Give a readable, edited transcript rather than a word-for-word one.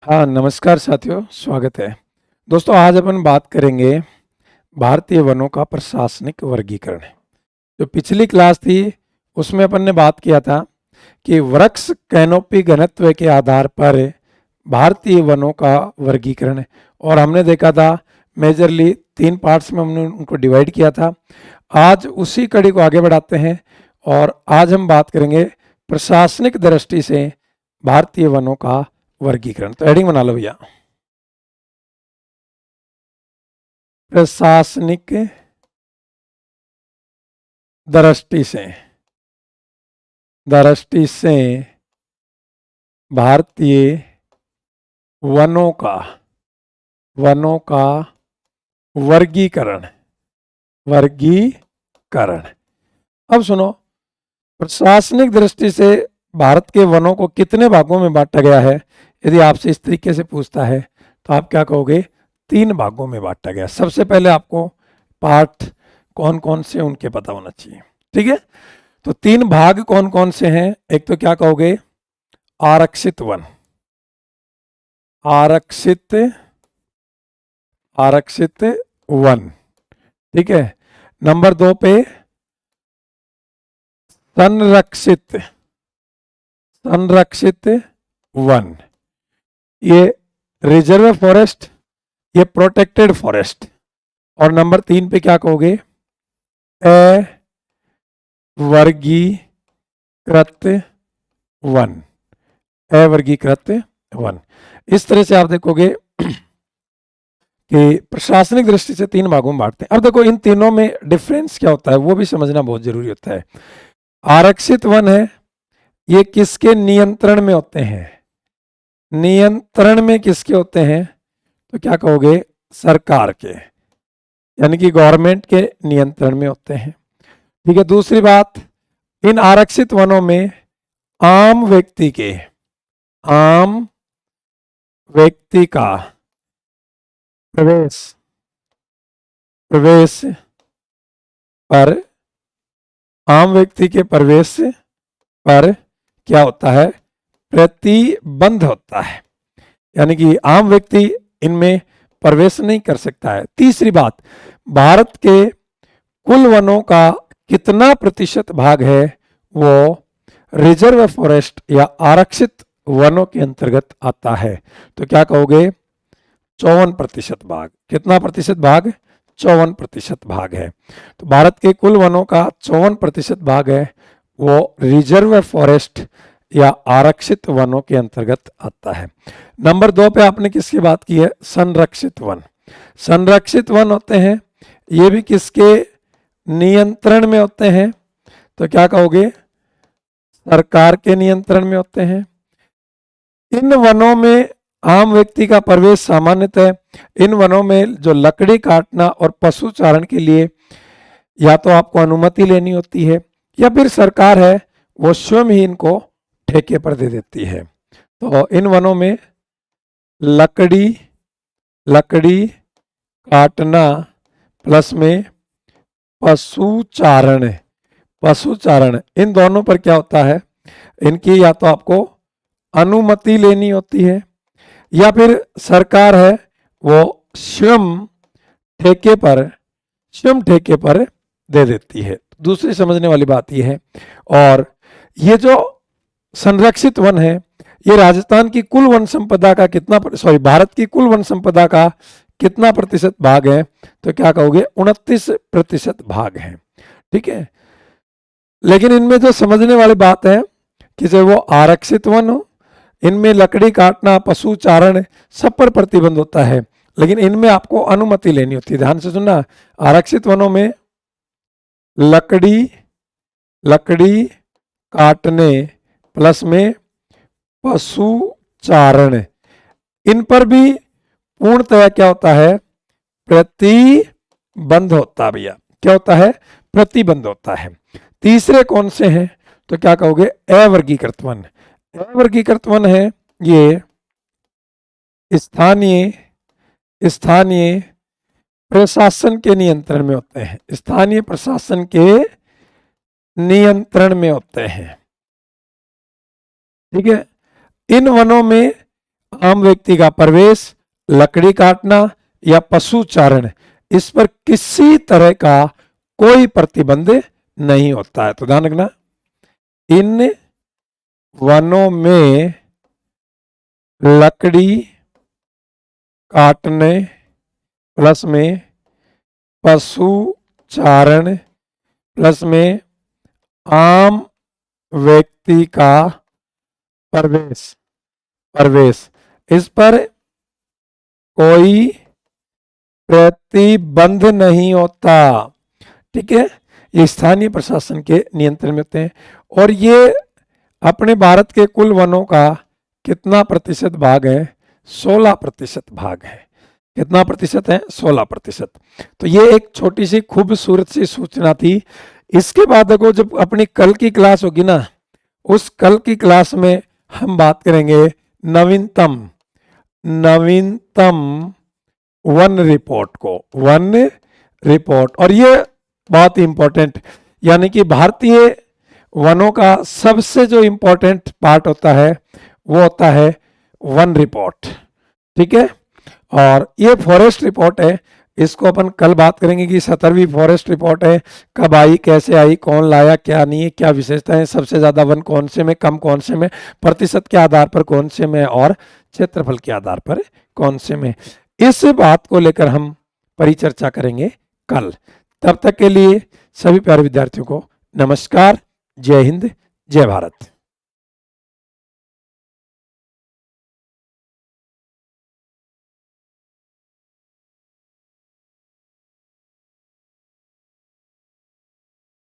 हाँ, नमस्कार साथियों, स्वागत है। दोस्तों, आज अपन बात करेंगे भारतीय वनों का प्रशासनिक वर्गीकरण। जो पिछली क्लास थी उसमें अपन ने बात किया था कि वृक्ष कैनोपी घनत्व के आधार पर भारतीय वनों का वर्गीकरण है। और हमने देखा था मेजरली 3 पार्ट्स में हमने उनको डिवाइड किया था। आज उसी कड़ी को आगे बढ़ाते हैं और आज हम बात करेंगे प्रशासनिक दृष्टि से भारतीय वनों का वर्गीकरण। तो हेडिंग बना लो भैया, प्रशासनिक दृष्टि से भारतीय वनों का वर्गीकरण। अब सुनो, प्रशासनिक दृष्टि से भारत के वनों को कितने भागों में बांटा गया है। यदि आपसे इस तरीके से पूछता है तो आप क्या कहोगे? 3 भागों में बांटा गया। सबसे पहले आपको पार्ट कौन कौन से उनके पता होना चाहिए, ठीक है। तो 3 भाग कौन कौन से हैं? एक तो क्या कहोगे? आरक्षित वन, आरक्षित वन, ठीक है। नंबर 2 पे संरक्षित वन, ये रिजर्व फॉरेस्ट, ये प्रोटेक्टेड फॉरेस्ट। और नंबर 3 पे क्या कहोगे? अवर्गीकृत वन। इस तरह से आप देखोगे कि प्रशासनिक दृष्टि से 3 भागों में बांटते हैं। अब देखो, इन तीनों में डिफरेंस क्या होता है वो भी समझना बहुत जरूरी होता है। आरक्षित वन है, ये किसके नियंत्रण में होते हैं? नियंत्रण में किसके होते हैं? तो क्या कहोगे? सरकार के, यानी कि गवर्नमेंट के नियंत्रण में होते हैं, ठीक है। दूसरी बात, इन आरक्षित वनों में आम व्यक्ति का प्रवेश पर, आम व्यक्ति के प्रवेश पर क्या होता है? प्रतिबंध होता है, यानी कि आम व्यक्ति इनमें प्रवेश नहीं कर सकता है। तीसरी बात, भारत के कुल वनों का कितना प्रतिशत भाग है वो रिजर्व फॉरेस्ट या आरक्षित वनों के अंतर्गत आता है? तो क्या कहोगे? 54% भाग। कितना प्रतिशत भाग? 54% भाग है। तो भारत के कुल वनों का 54% भाग है वो रिजर्व फॉरेस्ट या आरक्षित वनों के अंतर्गत आता है। नंबर 2 पे आपने किसकी बात की है? संरक्षित वन। संरक्षित वन होते हैं, ये भी किसके नियंत्रण में होते हैं? तो क्या कहोगे? सरकार के नियंत्रण में होते हैं। इन वनों में आम व्यक्ति का प्रवेश सामान्यतः, इन वनों में जो लकड़ी काटना और पशु चारण के लिए या तो आपको अनुमति लेनी होती है या फिर सरकार है वो स्वयं ही इनको ठेके पर दे देती है। तो इन वनों में लकड़ी काटना प्लस में पशुचारण, इन दोनों पर क्या होता है? इनकी या तो आपको अनुमति लेनी होती है या फिर सरकार है वो स्वयं ठेके पर दे देती है। दूसरी समझने वाली बात यह है। और ये जो संरक्षित वन है, ये राजस्थान की कुल वन संपदा का भारत की कुल वन संपदा का कितना प्रतिशत भाग है? तो क्या कहोगे? 29% भाग है, ठीक है। लेकिन इनमें जो समझने वाली बात है कि जब वो आरक्षित वन हो, इनमें लकड़ी काटना, पशु चारण सब पर प्रतिबंध होता है, लेकिन इनमें आपको अनुमति लेनी होती है। ध्यान से सुनना, आरक्षित वनों में लकड़ी काटने प्लस में पशु चारण, इन पर भी पूर्णतः क्या होता है? प्रतिबंध होता है भैया। क्या होता है? प्रतिबंध होता है। तीसरे कौन से हैं? तो क्या कहोगे? अवर्गीकृत वन। अवर्गीकृत वन है ये स्थानीय प्रशासन के नियंत्रण में होते हैं, स्थानीय प्रशासन के नियंत्रण में होते हैं, ठीक है। इन वनों में आम व्यक्ति का प्रवेश, लकड़ी काटना या पशु चारण, इस पर किसी तरह का कोई प्रतिबंध नहीं होता है। तो ध्यान रखना, इन वनों में लकड़ी काटने प्लस में पशु चारण प्लस में आम व्यक्ति का प्रवेश इस पर कोई प्रतिबंध नहीं होता। ठीक है, ये स्थानीय प्रशासन के नियंत्रण में होते हैं। और ये अपने भारत के कुल वनों का कितना प्रतिशत भाग है? 16% भाग है। कितना प्रतिशत है? 16%। तो ये एक छोटी सी खूबसूरत सी सूचना थी। इसके बाद देखो, जब अपनी कल की क्लास होगी ना, उस कल की क्लास में हम बात करेंगे नवीनतम वन रिपोर्ट को, वन रिपोर्ट। और ये बहुत इंपॉर्टेंट, यानी कि भारतीय वनों का सबसे जो इंपॉर्टेंट पार्ट होता है वो होता है वन रिपोर्ट। ठीक है, और ये फॉरेस्ट रिपोर्ट है, इसको अपन कल बात करेंगे कि 17वीं फॉरेस्ट रिपोर्ट है, कब आई, कैसे आई, कौन लाया, क्या नहीं है, क्या विशेषताएं, सबसे ज्यादा वन कौन से में, कम कौन से में, प्रतिशत के आधार पर कौन से में, और क्षेत्रफल के आधार पर कौन से में। इस बात को लेकर हम परिचर्चा करेंगे कल। तब तक के लिए सभी प्यारे विद्यार्थियों को नमस्कार, जय हिंद, जय भारत।